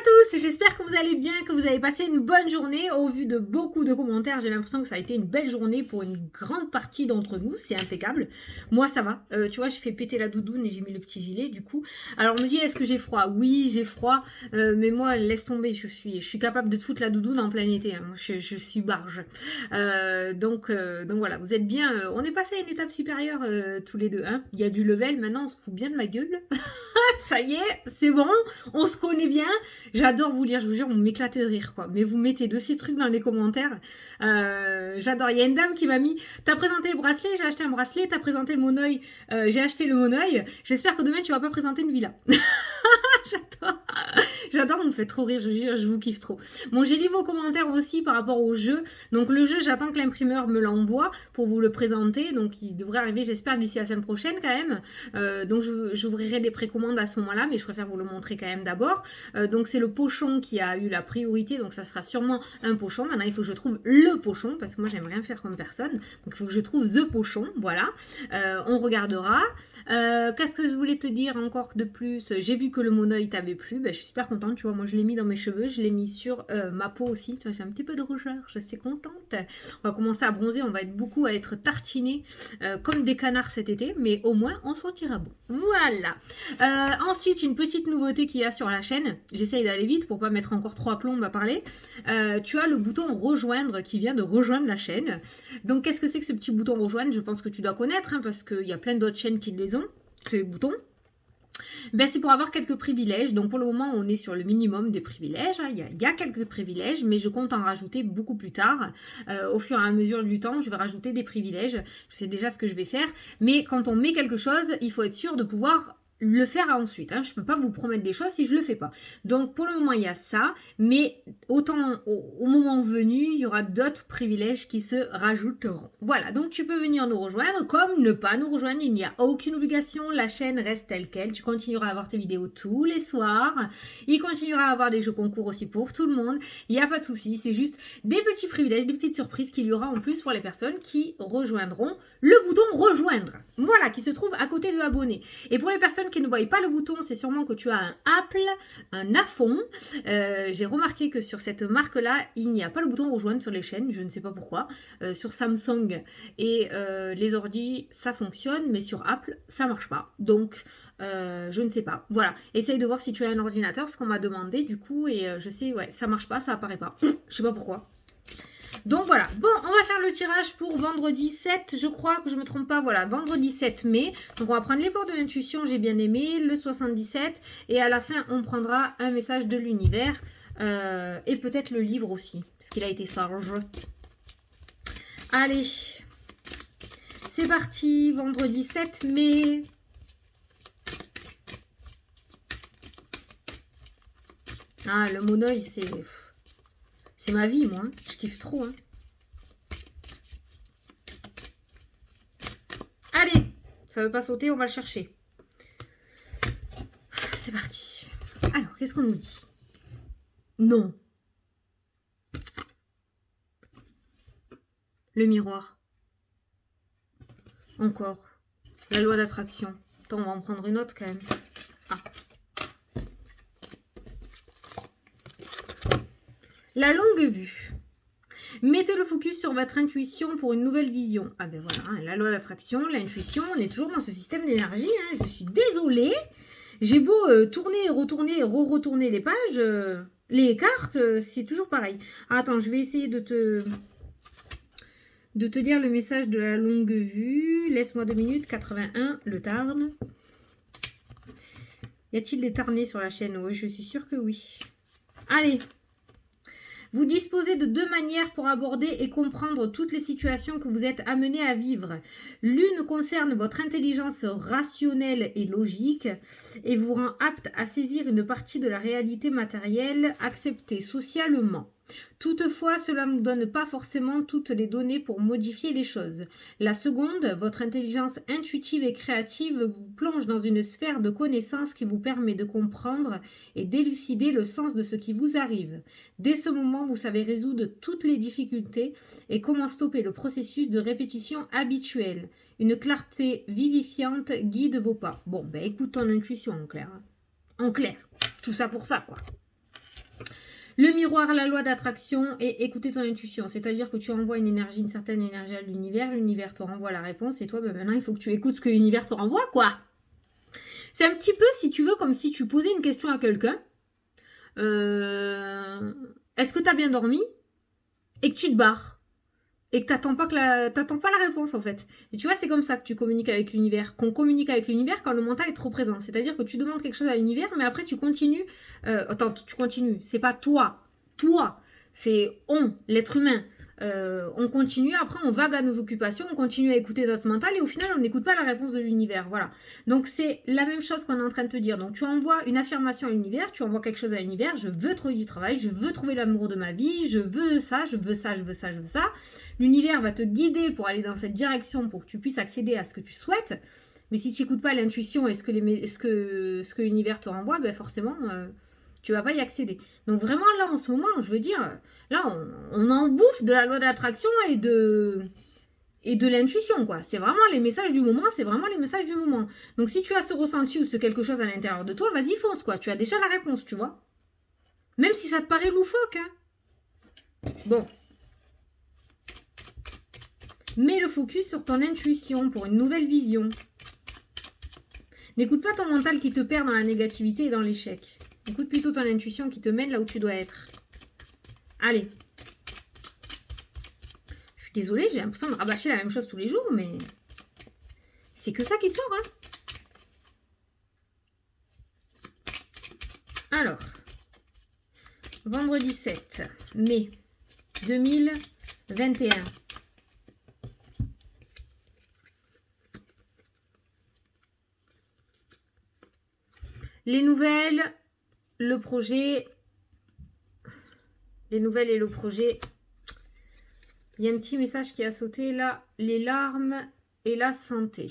tous, j'espère que vous allez bien, que vous avez passé une bonne journée. Au vu de beaucoup de commentaires, j'ai l'impression que ça a été une belle journée pour une grande partie d'entre nous, c'est impeccable. Moi ça va, tu vois, j'ai fait péter la doudoune et j'ai mis le petit gilet du coup. Alors on me dit, est-ce que j'ai froid? Oui, j'ai froid, mais moi laisse tomber, je suis capable de te foutre la doudoune en plein été, hein. Moi, je suis barge. Donc voilà, vous êtes bien, on est passé à une étape supérieure tous les deux, hein. Il y a du level, maintenant on se fout bien de ma gueule. Ça y est, c'est bon, on se connaît bien. J'adore vous lire, je vous jure, on m'éclatait de rire, quoi. Mais vous mettez de ces trucs dans les commentaires. J'adore. Il y a une dame qui m'a mis, t'as présenté le bracelet, j'ai acheté un bracelet, t'as présenté le monoeil, j'ai acheté le monoeil. J'espère que demain, tu vas pas présenter une villa. J'adore. J'adore, on me fait trop rire, je vous jure, je vous kiffe trop. Bon, j'ai lu vos commentaires aussi par rapport au jeu. Donc le jeu, j'attends que l'imprimeur me l'envoie pour vous le présenter. Donc il devrait arriver, j'espère, d'ici la semaine prochaine quand même. Donc j'ouvrirai des précommandes à ce moment-là, mais je préfère vous le montrer quand même d'abord. Donc c'est le pochon qui a eu la priorité, donc ça sera sûrement un pochon. Maintenant, il faut que je trouve le pochon, parce que moi, j'aime rien faire comme personne. Donc il faut que je trouve the pochon, voilà. On regardera. Qu'est-ce que je voulais te dire encore de plus? J'ai vu que le monoeil t'avait plu, ben, je suis super contente, tu vois, moi je l'ai mis dans mes cheveux, je l'ai mis sur ma peau aussi, tu vois, j'ai un petit peu de rougeur, je suis contente. On va commencer à bronzer, on va être beaucoup à être tartinés comme des canards cet été, mais au moins on sentira bon. Voilà. Ensuite, une petite nouveauté qu'il y a sur la chaîne, j'essaye d'aller vite pour pas mettre encore 3 plombes à parler. Tu as le bouton rejoindre qui vient de rejoindre la chaîne. Donc qu'est-ce que c'est que ce petit bouton rejoindre? Je pense que tu dois connaître, hein, parce qu'il y a plein d'autres chaînes qui les ont, ces boutons. Ben, c'est pour avoir quelques privilèges. Donc pour le moment, on est sur le minimum des privilèges. Il y a quelques privilèges, mais je compte en rajouter beaucoup plus tard. Au fur et à mesure du temps, je vais rajouter des privilèges. Je sais déjà ce que je vais faire. Mais quand on met quelque chose, il faut être sûr de pouvoir le faire ensuite. Je ne peux pas vous promettre des choses si je ne le fais pas. Donc pour le moment, il y a ça. Mais autant au moment venu, il y aura d'autres privilèges qui se rajouteront. Voilà, donc tu peux venir nous rejoindre comme ne pas nous rejoindre. Il n'y a aucune obligation. La chaîne reste telle qu'elle. Tu continueras à avoir tes vidéos tous les soirs. Il continuera à avoir des jeux concours aussi pour tout le monde. Il n'y a pas de souci. C'est juste des petits privilèges, des petites surprises qu'il y aura en plus pour les personnes qui rejoindront le bouton rejoindre. Voilà, qui se trouve à côté de abonner. Et pour les personnes qui ne voient pas le bouton, c'est sûrement que tu as un Apple, un iPhone. J'ai remarqué que sur cette marque-là, il n'y a pas le bouton rejoindre sur les chaînes, je ne sais pas pourquoi. Sur Samsung et les ordi, ça fonctionne, mais sur Apple, ça marche pas. Donc, je ne sais pas. Voilà, essaye de voir si tu as un ordinateur, parce qu'on m'a demandé du coup, et je sais, ouais, ça marche pas, ça apparaît pas. Je sais pas pourquoi. Donc voilà, bon, on va faire le tirage pour vendredi 7, je crois que je ne me trompe pas, voilà, vendredi 7 mai. Donc on va prendre les bords de l'intuition, j'ai bien aimé, le 77, et à la fin, on prendra un message de l'univers, et peut-être le livre aussi, parce qu'il a été sage. Allez, c'est parti, vendredi 7 mai. Ah, le monoeil, c'est ma vie, moi. Je kiffe trop. Hein. Allez, ça veut pas sauter, on va le chercher. C'est parti. Alors, qu'est-ce qu'on nous dit? Non. Le miroir. Encore. La loi d'attraction. Attends, on va en prendre une autre quand même. Ah. La longue vue. Mettez le focus sur votre intuition pour une nouvelle vision. Ah ben voilà, hein, la loi d'attraction, l'intuition, on est toujours dans ce système d'énergie. Hein, je suis désolée. J'ai beau tourner, retourner, re-retourner les pages, les cartes, c'est toujours pareil. Ah, attends, je vais essayer de te lire le message de la longue vue. Laisse-moi 2 minutes, 81, le Tarn. Y a-t-il des Tarnais sur la chaîne? Oui, je suis sûre que oui. Allez. Vous disposez de 2 manières pour aborder et comprendre toutes les situations que vous êtes amené à vivre. L'une concerne votre intelligence rationnelle et logique et vous rend apte à saisir une partie de la réalité matérielle acceptée socialement. Toutefois, cela ne donne pas forcément toutes les données pour modifier les choses. La seconde, votre intelligence intuitive et créative vous plonge dans une sphère de connaissances qui vous permet de comprendre et d'élucider le sens de ce qui vous arrive. Dès ce moment, vous savez résoudre toutes les difficultés et comment stopper le processus de répétition habituel. Une clarté vivifiante guide vos pas. Bon, ben écoute ton intuition en clair. En clair, tout ça pour ça, quoi. Le miroir, la loi d'attraction et écouter ton intuition. C'est-à-dire que tu envoies une certaine énergie à l'univers, l'univers te renvoie la réponse et toi, ben maintenant, il faut que tu écoutes ce que l'univers te renvoie, quoi. C'est un petit peu, si tu veux, comme si tu posais une question à quelqu'un. Est-ce que tu as bien dormi? Et que tu te barres. Et que t'attends pas la réponse, en fait. Et tu vois, c'est comme ça que tu communiques avec l'univers. Qu'on communique avec l'univers quand le mental est trop présent. C'est-à-dire que tu demandes quelque chose à l'univers, mais après tu continues. Tu continues. C'est pas toi. Toi. C'est on, l'être humain. On continue, après on vague à nos occupations, on continue à écouter notre mental et au final on n'écoute pas la réponse de l'univers. Voilà. Donc c'est la même chose qu'on est en train de te dire. Donc tu envoies une affirmation à l'univers, tu envoies quelque chose à l'univers, je veux trouver du travail, je veux trouver l'amour de ma vie, je veux ça, je veux ça, je veux ça, je veux ça. L'univers va te guider pour aller dans cette direction pour que tu puisses accéder à ce que tu souhaites. Mais si tu n'écoutes pas l'intuition et ce que l'univers te renvoie, ben forcément, tu vas pas y accéder. Donc vraiment là, en ce moment, je veux dire, là, on en bouffe de la loi d'attraction et de l'intuition, quoi. C'est vraiment les messages du moment, c'est vraiment les messages du moment. Donc si tu as ce ressenti ou ce quelque chose à l'intérieur de toi, vas-y, fonce, quoi. Tu as déjà la réponse, tu vois. Même si ça te paraît loufoque, hein. Bon. Mets le focus sur ton intuition pour une nouvelle vision. N'écoute pas ton mental qui te perd dans la négativité et dans l'échec. Écoute plutôt ton intuition qui te mène là où tu dois être. Allez. Je suis désolée, j'ai l'impression de rabâcher la même chose tous les jours, mais c'est que ça qui sort, hein. Alors, vendredi 7 mai 2021. Les nouvelles, le projet. Les nouvelles et le projet. Il y a un petit message qui a sauté là. Les larmes et la santé.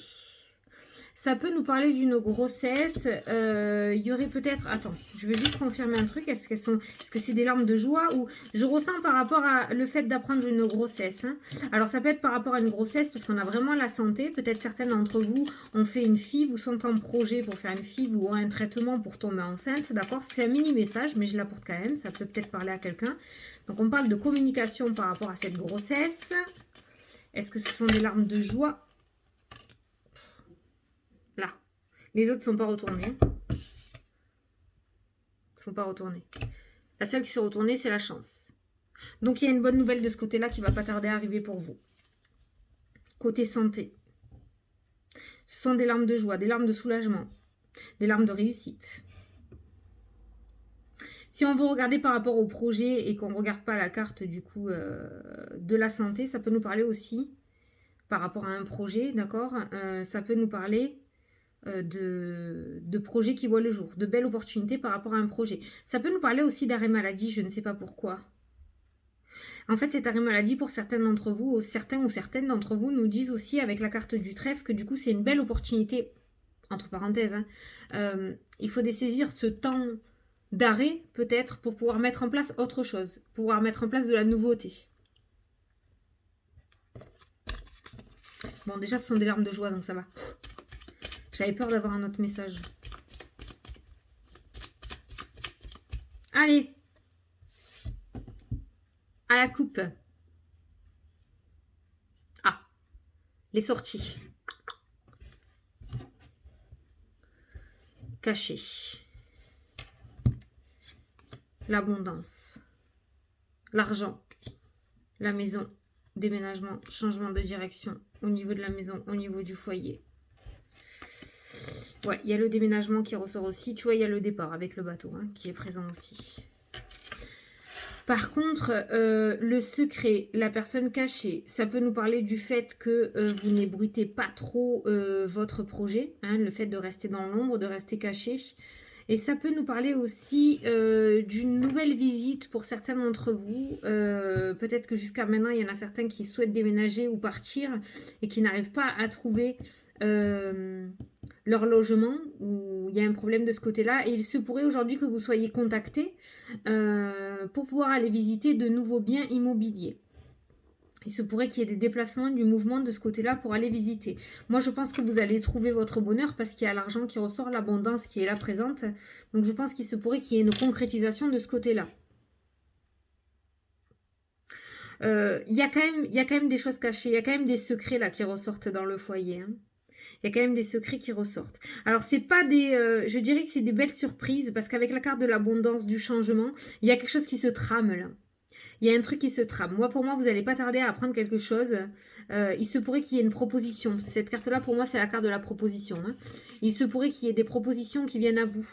Ça peut nous parler d'une grossesse. Il y aurait peut-être... Attends, je vais juste confirmer un truc. Est-ce que c'est des larmes de joie ou je ressens par rapport à le fait d'apprendre une grossesse, hein. Alors ça peut être par rapport à une grossesse parce qu'on a vraiment la santé. Peut-être certaines d'entre vous ont fait une FIV ou sont en projet pour faire une FIV ou ont un traitement pour tomber enceinte. D'accord? C'est un mini message, mais je l'apporte quand même. Ça peut peut-être parler à quelqu'un. Donc on parle de communication par rapport à cette grossesse. Est-ce que ce sont des larmes de joie? Là. Les autres ne sont pas retournés. Ils ne sont pas retournés. La seule qui s'est retournée, c'est la chance. Donc, il y a une bonne nouvelle de ce côté-là qui ne va pas tarder à arriver pour vous. Côté santé. Ce sont des larmes de joie, des larmes de soulagement, des larmes de réussite. Si on veut regarder par rapport au projet et qu'on ne regarde pas la carte du coup de la santé, ça peut nous parler aussi par rapport à un projet, d'accord? Ça peut nous parler de projets qui voient le jour, de belles opportunités par rapport à un projet. Ça peut nous parler aussi d'arrêt maladie, je ne sais pas pourquoi. En fait, cet arrêt maladie, pour certains d'entre vous, certains ou certaines d'entre vous nous disent aussi avec la carte du trèfle que du coup c'est une belle opportunité, entre parenthèses, hein. Il faut dessaisir ce temps d'arrêt peut-être pour pouvoir mettre en place autre chose, pouvoir mettre en place de la nouveauté. Bon, déjà ce sont des larmes de joie, donc ça va. J'avais peur d'avoir un autre message. Allez. À la coupe. Ah. Les sorties. Caché. L'abondance. L'argent. La maison. Déménagement. Changement de direction. Au niveau de la maison. Au niveau du foyer. Ouais, il y a le déménagement qui ressort aussi. Tu vois, il y a le départ avec le bateau hein, qui est présent aussi. Par contre, le secret, la personne cachée, ça peut nous parler du fait que vous n'ébruitez pas trop votre projet. Hein, le fait de rester dans l'ombre, de rester caché. Et ça peut nous parler aussi d'une nouvelle visite pour certains d'entre vous. Peut-être que jusqu'à maintenant, il y en a certains qui souhaitent déménager ou partir et qui n'arrivent pas à trouver leur logement, où il y a un problème de ce côté-là. Et il se pourrait aujourd'hui que vous soyez contactés pour pouvoir aller visiter de nouveaux biens immobiliers. Il se pourrait qu'il y ait des déplacements, du mouvement de ce côté-là pour aller visiter. Moi, je pense que vous allez trouver votre bonheur parce qu'il y a l'argent qui ressort, l'abondance qui est là présente. Donc, je pense qu'il se pourrait qu'il y ait une concrétisation de ce côté-là. il y a quand même des choses cachées, il y a quand même des secrets là qui ressortent dans le foyer. Hein. Il y a quand même des secrets qui ressortent. Alors, c'est pas des... je dirais que c'est des belles surprises parce qu'avec la carte de l'abondance, du changement, il y a quelque chose qui se trame là. Il y a un truc qui se trame. Moi, pour moi, vous n'allez pas tarder à apprendre quelque chose. Il se pourrait qu'il y ait une proposition. Cette carte-là, pour moi, c'est la carte de la proposition. Hein. Il se pourrait qu'il y ait des propositions qui viennent à vous.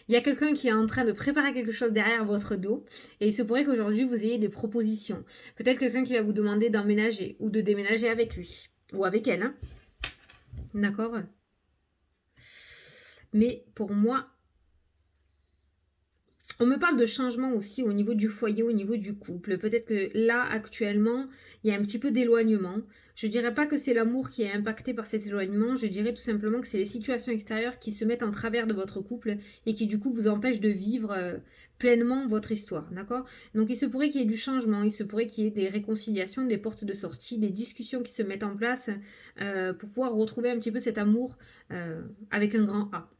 Il y a quelqu'un qui est en train de préparer quelque chose derrière votre dos et il se pourrait qu'aujourd'hui, vous ayez des propositions. Peut-être quelqu'un qui va vous demander d'emménager ou de déménager avec lui ou avec elle. Hein. D'accord? Mais pour moi, on me parle de changement aussi au niveau du foyer, au niveau du couple. Peut-être que là, actuellement, il y a un petit peu d'éloignement. Je ne dirais pas que c'est l'amour qui est impacté par cet éloignement. Je dirais tout simplement que c'est les situations extérieures qui se mettent en travers de votre couple et qui, du coup, vous empêchent de vivre pleinement votre histoire. D'accord? Donc, il se pourrait qu'il y ait du changement. Il se pourrait qu'il y ait des réconciliations, des portes de sortie, des discussions qui se mettent en place pour pouvoir retrouver un petit peu cet amour avec un grand A.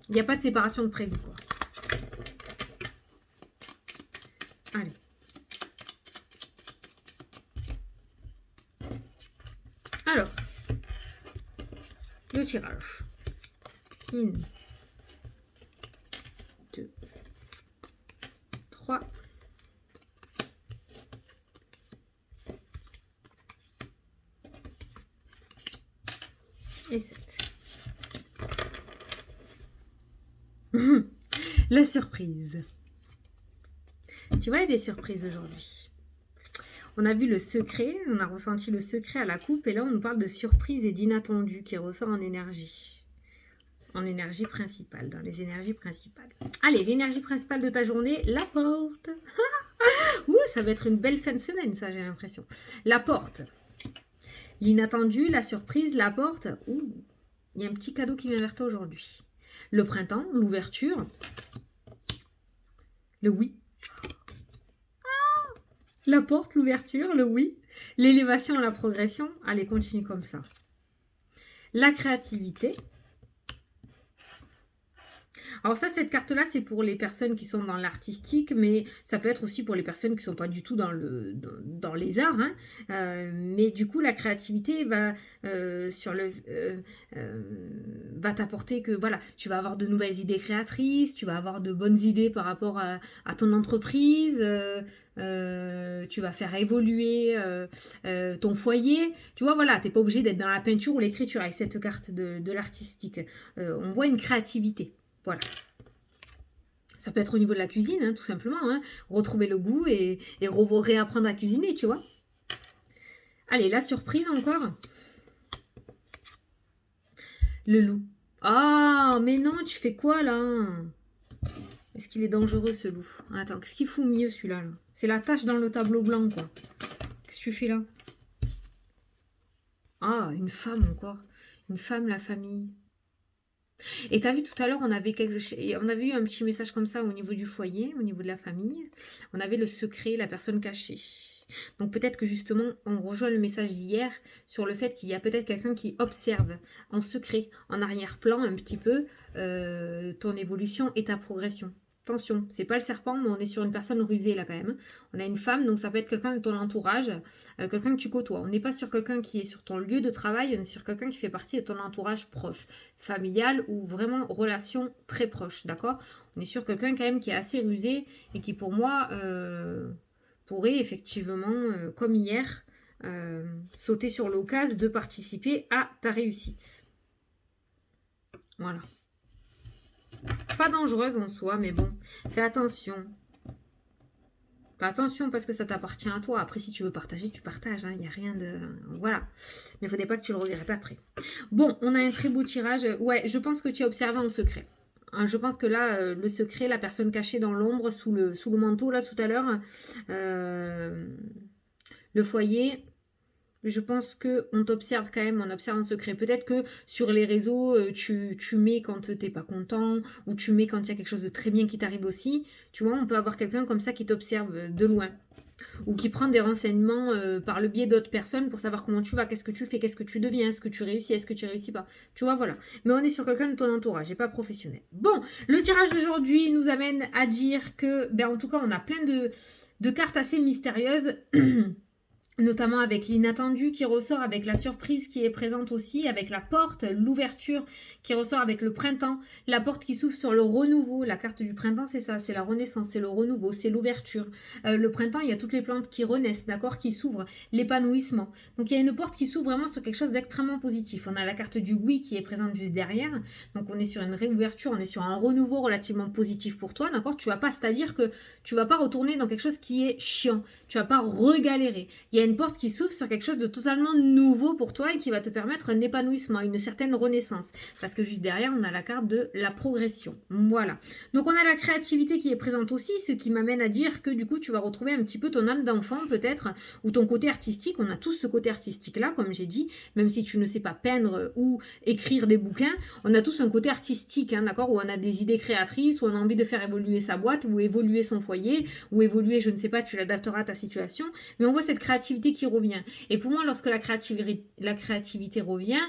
Il n'y a pas de séparation de prévu, quoi. Allez. Alors, le tirage. 1, 2, 3. Et 7. La surprise. Tu vois, il y a des surprises aujourd'hui. On a vu le secret, on a ressenti le secret à la coupe, et là on nous parle de surprise et d'inattendu qui ressort en énergie. En énergie principale, dans les énergies principales. Allez, l'énergie principale de ta journée, la porte. Ouh, ça va être une belle fin de semaine, ça, j'ai l'impression. La porte. L'inattendu, la surprise, la porte. Ouh, il y a un petit cadeau qui vient vers toi aujourd'hui. Le printemps, l'ouverture, le oui. La porte, l'ouverture, le oui. L'élévation, la progression. Allez, continue comme ça. La créativité. Alors ça, cette carte-là, c'est pour les personnes qui sont dans l'artistique, mais ça peut être aussi pour les personnes qui ne sont pas du tout dans les arts. Hein. Mais du coup, la créativité va, va t'apporter que voilà, tu vas avoir de nouvelles idées créatrices, tu vas avoir de bonnes idées par rapport à ton entreprise. Tu vas faire évoluer ton foyer. Tu vois, voilà, tu n'es pas obligé d'être dans la peinture ou l'écriture avec cette carte de l'artistique. On voit une créativité. Voilà. Ça peut être au niveau de la cuisine, hein, tout simplement. Hein. Retrouver le goût et réapprendre à cuisiner, tu vois. Allez, la surprise encore. Le loup. Ah, mais non, tu fais quoi là? Est-ce qu'il est dangereux ce loup? Attends, qu'est-ce qu'il fout au milieu celui-là là? C'est la tache dans le tableau blanc, quoi. Qu'est-ce que tu fais là? Ah, une femme encore. Une femme, la famille. Et tu as vu tout à l'heure, on avait eu un petit message comme ça au niveau du foyer, au niveau de la famille. On avait le secret, la personne cachée. Donc peut-être que justement, on rejoint le message d'hier sur le fait qu'il y a peut-être quelqu'un qui observe en secret, en arrière-plan un petit peu, ton évolution et ta progression. Attention, c'est pas le serpent, mais on est sur une personne rusée là quand même. On a une femme, donc ça peut être quelqu'un de ton entourage, quelqu'un que tu côtoies. On n'est pas sur quelqu'un qui est sur ton lieu de travail, on est sur quelqu'un qui fait partie de ton entourage proche, familial ou vraiment relation très proche, d'accord? On est sur quelqu'un quand même qui est assez rusé et qui pour moi pourrait effectivement, comme hier, sauter sur l'occasion de participer à ta réussite. Voilà. Pas dangereuse en soi, mais bon, fais attention. Fais attention parce que ça t'appartient à toi. Après, si tu veux partager, tu partages. Il n'y a rien de... Voilà. Mais il ne faudrait pas que tu le regrettes après. Bon, on a un très beau tirage. Ouais, je pense que tu as observé en secret. Je pense que là, le secret, la personne cachée dans l'ombre, sous le manteau, là, tout à l'heure, le foyer... Je pense qu'on t'observe quand même, on observe en secret. Peut-être que sur les réseaux, tu mets quand t'es pas content, ou tu mets quand il y a quelque chose de très bien qui t'arrive aussi. Tu vois, on peut avoir quelqu'un comme ça qui t'observe de loin. Ou qui prend des renseignements par le biais d'autres personnes pour savoir comment tu vas, qu'est-ce que tu fais, qu'est-ce que tu deviens, est-ce que tu réussis, est-ce que tu réussis pas. Tu vois, voilà. Mais on est sur quelqu'un de ton entourage et pas professionnel. Bon, le tirage d'aujourd'hui nous amène à dire que, ben en tout cas, on a plein de deux cartes assez mystérieuses. Notamment avec l'inattendu qui ressort, avec la surprise qui est présente aussi, avec la porte, l'ouverture qui ressort avec le printemps, la porte qui s'ouvre sur le renouveau. La carte du printemps, c'est ça, c'est la renaissance, c'est le renouveau, c'est l'ouverture. Le printemps, il y a toutes les plantes qui renaissent, d'accord, qui s'ouvrent, l'épanouissement. Donc il y a une porte qui s'ouvre vraiment sur quelque chose d'extrêmement positif. On a la carte du oui qui est présente juste derrière, donc on est sur une réouverture, on est sur un renouveau relativement positif pour toi, d'accord. Tu vas pas, c'est-à-dire que tu vas pas retourner dans quelque chose qui est chiant, tu vas pas regalérer. Il y a une porte qui s'ouvre sur quelque chose de totalement nouveau pour toi et qui va te permettre un épanouissement, une certaine renaissance. Parce que juste derrière, on a la carte de la progression. Voilà. Donc, on a la créativité qui est présente aussi, ce qui m'amène à dire que du coup, tu vas retrouver un petit peu ton âme d'enfant peut-être, ou ton côté artistique. On a tous ce côté artistique-là, comme j'ai dit, même si tu ne sais pas peindre ou écrire des bouquins, on a tous un côté artistique, hein, d'accord, où on a des idées créatrices, où on a envie de faire évoluer sa boîte, ou évoluer son foyer, ou évoluer, je ne sais pas, tu l'adapteras à ta situation, mais on voit cette créativité qui revient. Et pour moi, lorsque la créativité revient,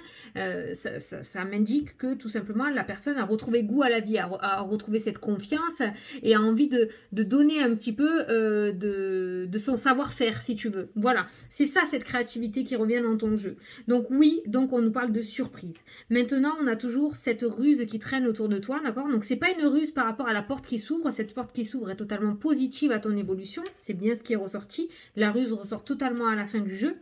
ça m'indique que tout simplement la personne a retrouvé goût à la vie, a retrouvé cette confiance et a envie de donner un petit peu de son savoir-faire, si tu veux. Voilà, c'est ça cette créativité qui revient dans ton jeu. Donc oui, donc on nous parle de surprise. Maintenant, on a toujours cette ruse qui traîne autour de toi, d'accord? Donc c'est pas une ruse par rapport à la porte qui s'ouvre. Cette porte qui s'ouvre est totalement positive à ton évolution. C'est bien ce qui est ressorti. La ruse ressort totalement à la fin du jeu.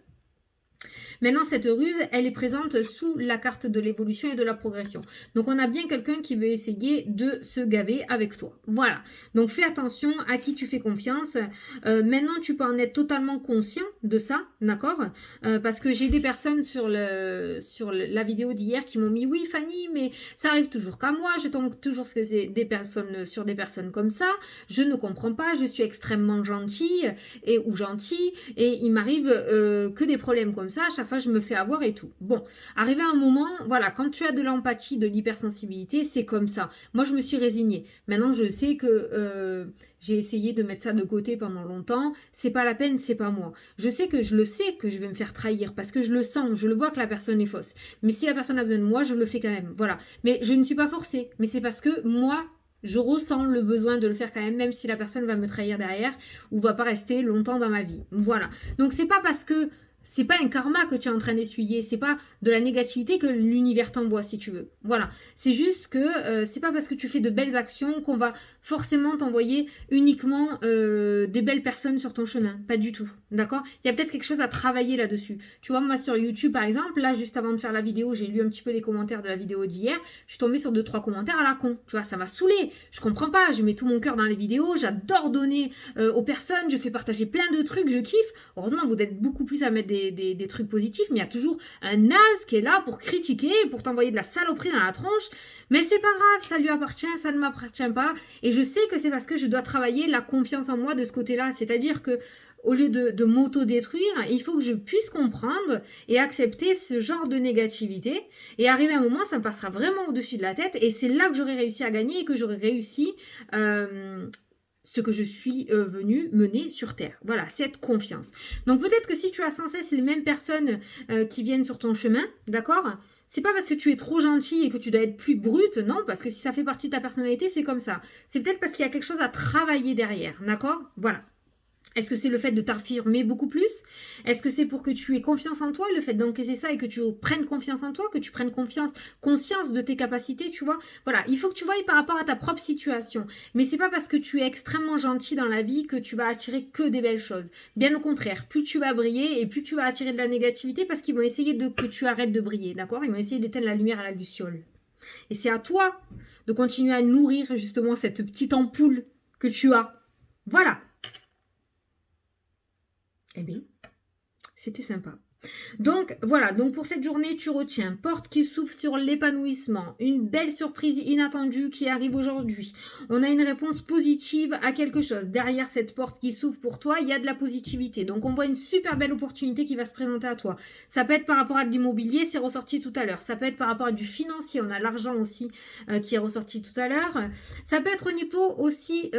Maintenant, cette ruse, elle est présente sous la carte de l'évolution et de la progression. Donc, on a bien quelqu'un qui veut essayer de se gaver avec toi. Voilà. Donc, fais attention à qui tu fais confiance. Maintenant, tu peux en être totalement conscient de ça, d'accord? Parce que j'ai des personnes sur la vidéo d'hier qui m'ont mis « Oui, Fanny, mais ça arrive toujours qu'à moi. Je tombe toujours sur des personnes comme ça. Je ne comprends pas. Je suis extrêmement gentille ou gentil. Et il m'arrive que des problèmes comme ça. À chaque fois, je me fais avoir et tout. Bon, arrivé à un moment, voilà, quand tu as de l'empathie, de l'hypersensibilité, c'est comme ça. Moi, je me suis résignée. Maintenant, je sais que j'ai essayé de mettre ça de côté pendant longtemps. C'est pas la peine, c'est pas moi. Je sais que je vais me faire trahir parce que je le sens, je le vois que la personne est fausse. Mais si la personne a besoin de moi, je le fais quand même. Voilà. Mais je ne suis pas forcée. Mais c'est parce que moi, je ressens le besoin de le faire quand même si la personne va me trahir derrière ou va pas rester longtemps dans ma vie. Voilà. Donc, c'est pas parce que c'est pas un karma que tu es en train d'essuyer, c'est pas de la négativité que l'univers t'envoie, si tu veux. Voilà. C'est juste que c'est pas parce que tu fais de belles actions qu'on va forcément t'envoyer uniquement des belles personnes sur ton chemin. Pas du tout. D'accord? Il y a peut-être quelque chose à travailler là-dessus. Tu vois, moi sur YouTube, par exemple, là, juste avant de faire la vidéo, j'ai lu un petit peu les commentaires de la vidéo d'hier. Je suis tombée sur 2-3 commentaires à la con. Tu vois, ça m'a saoulée. Je comprends pas. Je mets tout mon cœur dans les vidéos. J'adore donner aux personnes. Je fais partager plein de trucs. Je kiffe. Heureusement, vous êtes beaucoup plus à mettre des trucs positifs, mais il y a toujours un naze qui est là pour critiquer, pour t'envoyer de la saloperie dans la tronche. Mais c'est pas grave, ça lui appartient, ça ne m'appartient pas. Et je sais que c'est parce que je dois travailler la confiance en moi de ce côté-là. C'est-à-dire que au lieu de m'auto-détruire, il faut que je puisse comprendre et accepter ce genre de négativité. Et arrivé à un moment, ça me passera vraiment au-dessus de la tête. Et c'est là que j'aurai réussi à gagner et que j'aurai réussi ce que je suis venue mener sur Terre. Voilà, cette confiance. Donc peut-être que si tu as sans cesse les mêmes personnes qui viennent sur ton chemin, d'accord ? C'est pas parce que tu es trop gentil et que tu dois être plus brute, non, parce que si ça fait partie de ta personnalité, c'est comme ça. C'est peut-être parce qu'il y a quelque chose à travailler derrière, d'accord ? Voilà. Est-ce que c'est le fait de t'affirmer beaucoup plus? Est-ce que c'est pour que tu aies confiance en toi, le fait d'encaisser ça et que tu prennes confiance en toi, que tu prennes conscience de tes capacités, tu vois? Voilà, il faut que tu vois par rapport à ta propre situation. Mais c'est pas parce que tu es extrêmement gentil dans la vie que tu vas attirer que des belles choses. Bien au contraire, plus tu vas briller et plus tu vas attirer de la négativité parce qu'ils vont essayer que tu arrêtes de briller, d'accord? Ils vont essayer d'éteindre la lumière à la luciole. Et c'est à toi de continuer à nourrir justement cette petite ampoule que tu as. Voilà. Eh bien, c'était sympa. Donc, voilà. Donc, pour cette journée, tu retiens porte qui s'ouvre sur l'épanouissement. Une belle surprise inattendue qui arrive aujourd'hui. On a une réponse positive à quelque chose. Derrière cette porte qui s'ouvre pour toi, il y a de la positivité. Donc, on voit une super belle opportunité qui va se présenter à toi. Ça peut être par rapport à de l'immobilier, c'est ressorti tout à l'heure. Ça peut être par rapport à du financier. On a l'argent aussi qui est ressorti tout à l'heure. Ça peut être au niveau aussi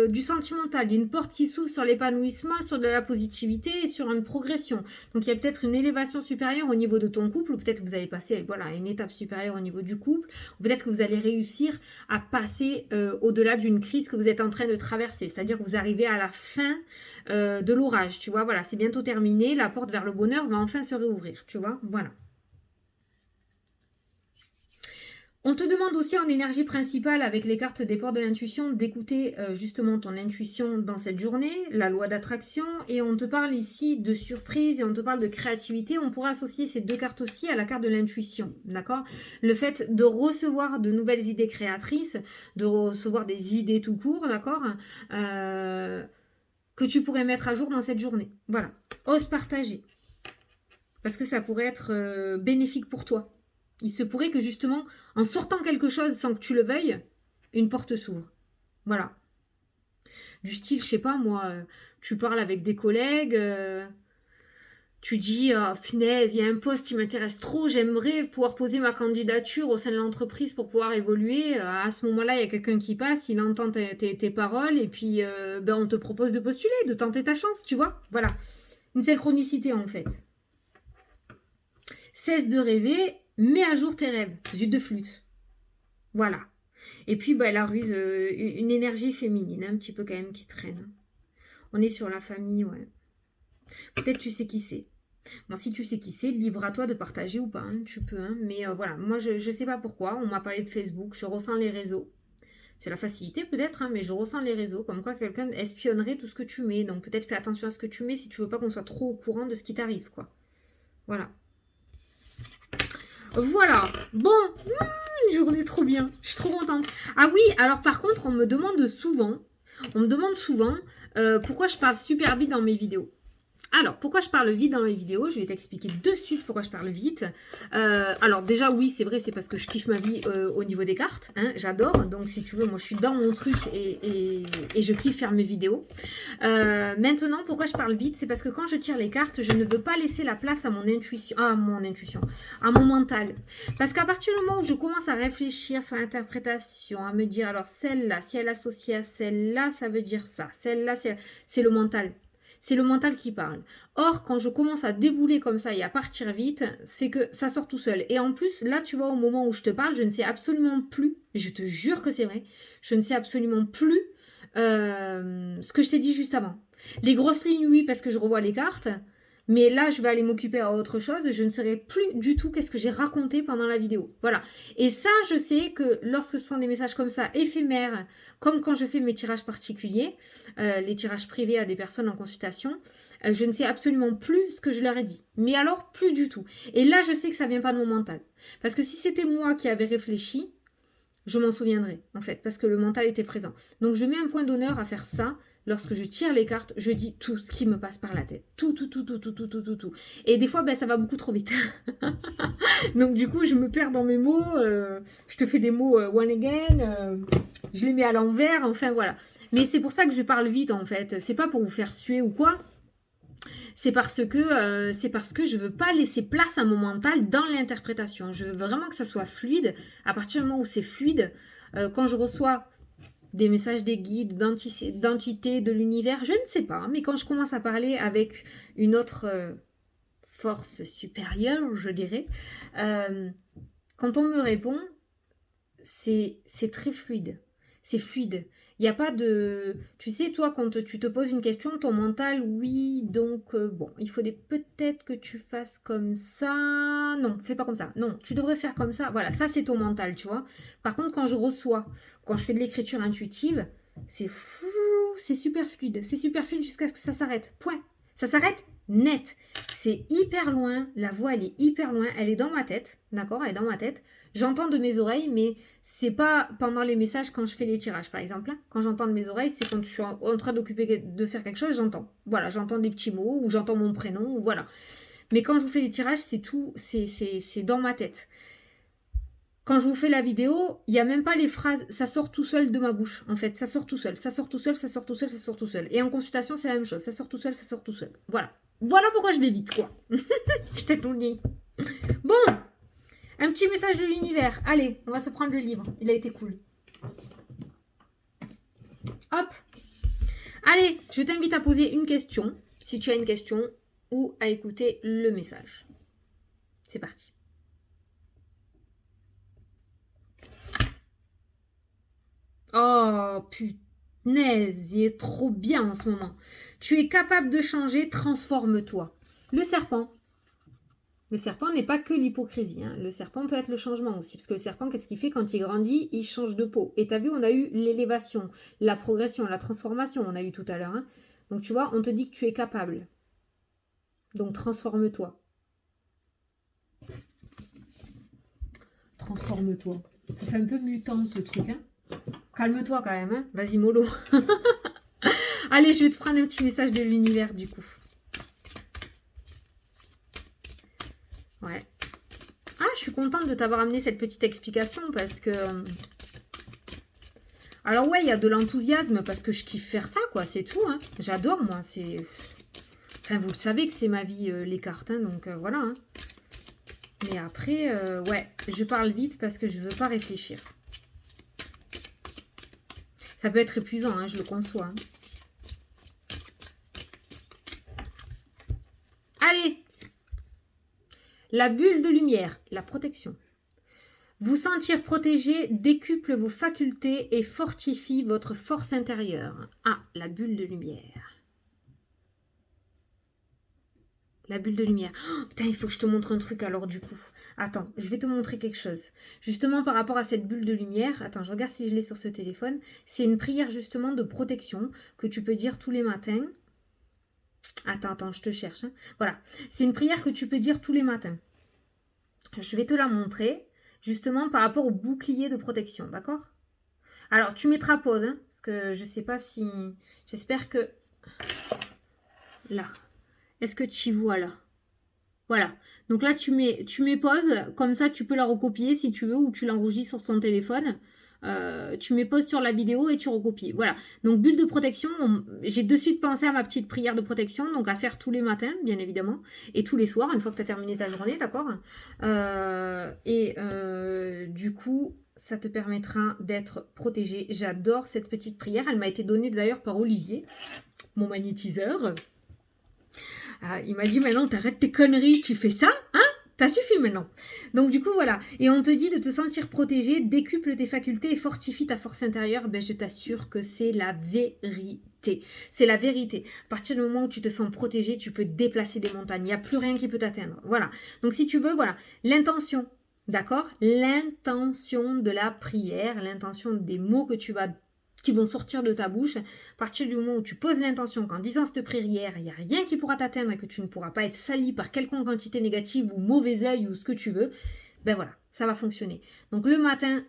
du sentimental. Il y a une porte qui s'ouvre sur l'épanouissement, sur de la positivité et sur une progression. Donc, il y a peut-être une élévation supérieure au niveau de ton couple, ou peut-être que vous allez passer voilà, à une étape supérieure au niveau du couple, ou peut-être que vous allez réussir à passer au-delà d'une crise que vous êtes en train de traverser, c'est-à-dire que vous arrivez à la fin de l'orage, tu vois, voilà, c'est bientôt terminé, la porte vers le bonheur va enfin se réouvrir, tu vois, voilà. On te demande aussi en énergie principale, avec les cartes des portes de l'intuition, d'écouter justement ton intuition dans cette journée, la loi d'attraction, et on te parle ici de surprise et on te parle de créativité. On pourra associer ces deux cartes aussi à la carte de l'intuition, d'accord? Le fait de recevoir de nouvelles idées créatrices, de recevoir des idées tout court, d'accord? Que tu pourrais mettre à jour dans cette journée. Voilà. Ose partager. Parce que ça pourrait être bénéfique pour toi. Il se pourrait que justement, en sortant quelque chose sans que tu le veuilles, une porte s'ouvre. Voilà. Du style, je sais pas moi, tu parles avec des collègues, tu dis, oh, punaise, il y a un poste qui m'intéresse trop, j'aimerais pouvoir poser ma candidature au sein de l'entreprise pour pouvoir évoluer. À ce moment-là, il y a quelqu'un qui passe, il entend tes paroles et puis ben, on te propose de postuler, de tenter ta chance, tu vois. Voilà. Une synchronicité en fait. Cesse de rêver, mets à jour tes rêves. Zut de flûte. Voilà. Et puis, bah, la ruse, une énergie féminine, un petit peu quand même qui traîne. On est sur la famille, ouais. Peut-être tu sais qui c'est. Bon, si tu sais qui c'est, libre à toi de partager ou pas, hein, tu peux. Hein. Mais voilà, moi, je ne sais pas pourquoi. On m'a parlé de Facebook, je ressens les réseaux. C'est la facilité peut-être, hein, mais je ressens les réseaux. Comme quoi quelqu'un espionnerait tout ce que tu mets. Donc peut-être fais attention à ce que tu mets si tu veux pas qu'on soit trop au courant de ce qui t'arrive, quoi. Voilà. Voilà. Bon, une journée trop bien. Je suis trop contente. Ah oui, alors par contre, on me demande souvent pourquoi je parle super vite dans mes vidéos. Alors, pourquoi je parle vite dans mes vidéos? Je vais t'expliquer de suite pourquoi je parle vite. Alors déjà, oui, c'est vrai, c'est parce que je kiffe ma vie au niveau des cartes. Hein, j'adore. Donc, si tu veux, moi, je suis dans mon truc et je kiffe faire mes vidéos. Maintenant, pourquoi je parle vite? C'est parce que quand je tire les cartes, je ne veux pas laisser la place à mon intuition, à mon mental. Parce qu'à partir du moment où je commence à réfléchir sur l'interprétation, à me dire, alors celle-là, si elle est associée à celle-là, ça veut dire ça. Celle-là, c'est le mental. C'est le mental qui parle. Or, quand je commence à débouler comme ça et à partir vite, c'est que ça sort tout seul. Et en plus, là, tu vois, au moment où je te parle, je ne sais absolument plus, je te jure que c'est vrai, je ne sais absolument plus ce que je t'ai dit juste avant. Les grosses lignes, oui, parce que je revois les cartes. Mais là, je vais aller m'occuper à autre chose. Je ne saurai plus du tout qu'est-ce que j'ai raconté pendant la vidéo. Voilà. Et ça, je sais que lorsque ce sont des messages comme ça, éphémères, comme quand je fais mes tirages particuliers, les tirages privés à des personnes en consultation, je ne sais absolument plus ce que je leur ai dit. Mais alors, plus du tout. Et là, je sais que ça vient pas de mon mental. Parce que si c'était moi qui avais réfléchi, je m'en souviendrais, en fait, parce que le mental était présent. Donc, je mets un point d'honneur à faire ça. Lorsque je tire les cartes, je dis tout ce qui me passe par la tête. Tout. Et des fois, ben, ça va beaucoup trop vite. Donc, du coup, je me perds dans mes mots. Je te fais des mots one again. Je les mets à l'envers. Enfin, voilà. Mais c'est pour ça que je parle vite, en fait. C'est pas pour vous faire suer ou quoi. C'est parce que je veux pas laisser place à mon mental dans l'interprétation. Je veux vraiment que ça soit fluide. À partir du moment où c'est fluide, quand je reçois des messages des guides, d'entités, de l'univers, je ne sais pas. Mais quand je commence à parler avec une autre force supérieure, je dirais, quand on me répond, c'est très fluide. C'est fluide. Il n'y a pas de... Tu sais, toi, quand tu te poses une question, ton mental, oui, donc, bon, il faut peut-être que tu fasses comme ça. Non, fais pas comme ça. Non, tu devrais faire comme ça. Voilà, ça, c'est ton mental, tu vois. Par contre, quand je reçois, quand je fais de l'écriture intuitive, c'est fou, c'est super fluide. C'est super fluide jusqu'à ce que ça s'arrête. Point. Ça s'arrête net. C'est hyper loin. La voix, elle est hyper loin. Elle est dans ma tête. D'accord? Elle est dans ma tête. J'entends de mes oreilles, mais c'est pas pendant les messages quand je fais les tirages, par exemple. Quand j'entends de mes oreilles, c'est quand je suis en train de faire quelque chose, j'entends. Voilà, j'entends des petits mots, ou j'entends mon prénom, ou voilà. Mais quand je vous fais les tirages, c'est tout, c'est dans ma tête. Quand je vous fais la vidéo, il n'y a même pas les phrases, ça sort tout seul de ma bouche, en fait. Ça sort tout seul, ça sort tout seul, ça sort tout seul, ça sort tout seul. Et en consultation, c'est la même chose, ça sort tout seul, ça sort tout seul. Voilà. Voilà pourquoi je vais vite, quoi. Je t'ai tout dit. Bon, un petit message de l'univers. Allez, on va se prendre le livre. Il a été cool. Hop. Allez, je t'invite à poser une question. Si tu as une question, ou à écouter le message. C'est parti. Oh, punaise, il est trop bien en ce moment. Tu es capable de changer, transforme-toi. Le serpent. Le serpent n'est pas que l'hypocrisie. Hein. Le serpent peut être le changement aussi. Parce que le serpent, qu'est-ce qu'il fait quand il grandit? Il change de peau. Et t'as vu, on a eu l'élévation, la progression, la transformation, on a eu tout à l'heure. Hein. Donc tu vois, on te dit que tu es capable. Donc transforme-toi. Transforme-toi. Ça fait un peu mutant ce truc. Hein. Calme-toi quand même. Hein. Vas-y, mollo. Allez, je vais te prendre un petit message de l'univers du coup. Ouais. Ah, je suis contente de t'avoir amené cette petite explication parce que... Alors ouais, il y a de l'enthousiasme parce que je kiffe faire ça, quoi, c'est tout. Hein. J'adore, moi, c'est... Enfin, vous le savez que c'est ma vie, les cartes, hein, donc voilà. Hein. Mais après, ouais, je parle vite parce que je veux pas réfléchir. Ça peut être épuisant, hein, je le conçois. Hein. Allez! La bulle de lumière, la protection. Vous sentir protégé décuple vos facultés et fortifie votre force intérieure. Ah, la bulle de lumière. La bulle de lumière. Oh, putain, il faut que je te montre un truc alors du coup. Attends, je vais te montrer quelque chose. Justement par rapport à cette bulle de lumière, attends, je regarde si je l'ai sur ce téléphone. C'est une prière justement de protection que tu peux dire tous les matins. Attends, je te cherche. Hein. Voilà, c'est une prière que tu peux dire tous les matins. Je vais te la montrer. Justement par rapport au bouclier de protection, d'accord? Alors, tu mettras pause, hein, parce que je sais pas si... J'espère que... Là. Est-ce que tu vois là? Voilà. Donc là, tu mets pause. Comme ça, tu peux la recopier si tu veux, ou tu l'enregistres sur ton téléphone. Tu mets pause sur la vidéo et tu recopies. Voilà. Donc, bulle de protection. J'ai de suite pensé à ma petite prière de protection. Donc, à faire tous les matins, bien évidemment. Et tous les soirs, une fois que tu as terminé ta journée, d'accord? Du coup, ça te permettra d'être protégé. J'adore cette petite prière. Elle m'a été donnée d'ailleurs par Olivier, mon magnétiseur. Il m'a dit maintenant t'arrêtes tes conneries, tu fais ça, hein? Ça suffit maintenant. Donc du coup voilà. Et on te dit de te sentir protégé, décuple tes facultés et fortifie ta force intérieure. Ben je t'assure que c'est la vérité. C'est la vérité. À partir du moment où tu te sens protégé, tu peux déplacer des montagnes. Il n'y a plus rien qui peut t'atteindre. Voilà. Donc si tu veux, voilà. L'intention. D'accord? L'intention de la prière, l'intention des mots qui vont sortir de ta bouche, à partir du moment où tu poses l'intention qu'en disant cette prière, il n'y a rien qui pourra t'atteindre et que tu ne pourras pas être sali par quelconque entité négative ou mauvais œil ou ce que tu veux, ben voilà, ça va fonctionner. Donc le matin,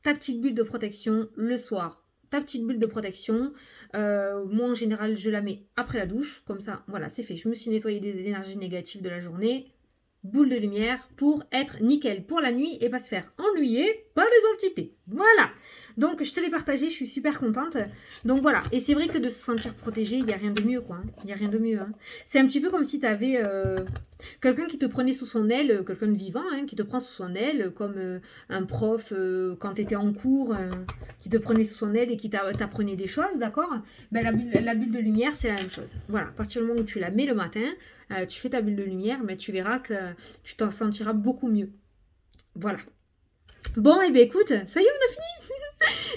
ta petite bulle de protection, le soir, ta petite bulle de protection. Moi, en général, je la mets après la douche, comme ça, voilà, c'est fait. Je me suis nettoyé des énergies négatives de la journée. Boule de lumière pour être nickel pour la nuit et pas se faire ennuyer par les entités. Voilà. Donc, je te l'ai partagé, je suis super contente. Donc, voilà. Et c'est vrai que de se sentir protégé, il n'y a rien de mieux, quoi. Il n'y a rien de mieux. Hein. C'est un petit peu comme si tu avais quelqu'un qui te prenait sous son aile, quelqu'un de vivant, hein, qui te prend sous son aile, comme un prof quand tu étais en cours, qui te prenait sous son aile et qui t'apprenait des choses, d'accord? Ben, la bulle de lumière, c'est la même chose. Voilà. À partir du moment où tu la mets le matin, tu fais ta bulle de lumière, mais tu verras que tu t'en sentiras beaucoup mieux. Voilà. Bon, et bien écoute, ça y est, on a fini.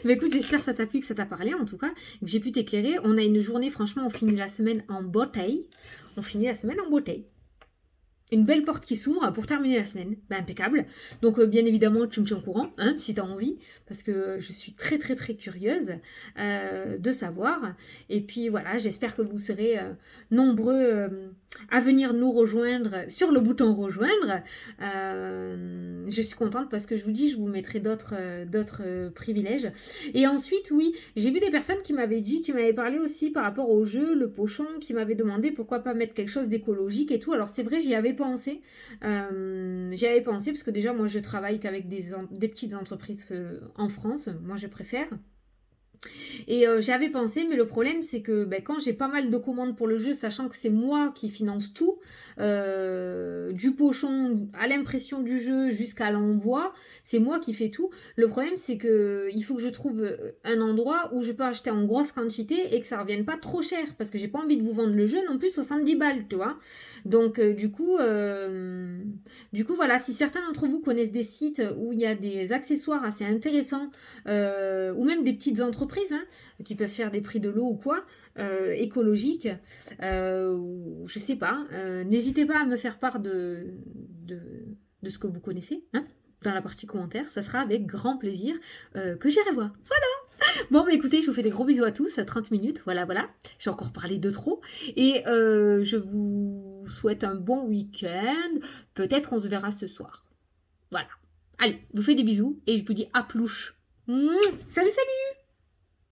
Mais écoute, j'espère que ça t'a plu, que ça t'a parlé en tout cas, que j'ai pu t'éclairer. On a une journée, franchement, on finit la semaine en beauté. Une belle porte qui s'ouvre pour terminer la semaine. Ben, impeccable. Donc, bien évidemment, tu me tiens au courant, hein, si tu as envie, parce que je suis très, très, très curieuse de savoir. Et puis, voilà, j'espère que vous serez nombreux à venir nous rejoindre sur le bouton rejoindre. Je suis contente parce que je vous dis, je vous mettrai d'autres privilèges. Et ensuite, oui, j'ai vu des personnes qui m'avaient parlé aussi par rapport au jeu, le pochon, qui m'avaient demandé pourquoi pas mettre quelque chose d'écologique et tout. Alors, c'est vrai, j'y avais pensé. Parce que déjà, moi, je travaille qu'avec des petites entreprises en France. Moi, je préfère. Et j'avais pensé, mais le problème c'est que ben, quand j'ai pas mal de commandes pour le jeu, sachant que c'est moi qui finance tout, du pochon à l'impression du jeu jusqu'à l'envoi, c'est moi qui fais tout. Le problème c'est que il faut que je trouve un endroit où je peux acheter en grosse quantité et que ça revienne pas trop cher, parce que j'ai pas envie de vous vendre le jeu non plus 70 balles, tu vois. Donc du coup voilà, si certains d'entre vous connaissent des sites où il y a des accessoires assez intéressants, ou même des petites entreprises hein, qui peuvent faire des prix de l'eau ou quoi, écologiques, ou je sais pas, n'hésitez pas à me faire part de, de ce que vous connaissez, hein, dans la partie commentaire, ça sera avec grand plaisir que j'irai voir. Bon, bah écoutez, je vous fais des gros bisous à tous, 30 minutes, voilà, voilà. J'ai encore parlé de trop. Et je vous souhaite un bon week-end. Peut-être on se verra ce soir. Voilà. Allez, je vous fais des bisous et je vous dis à plouche. Salut, salut!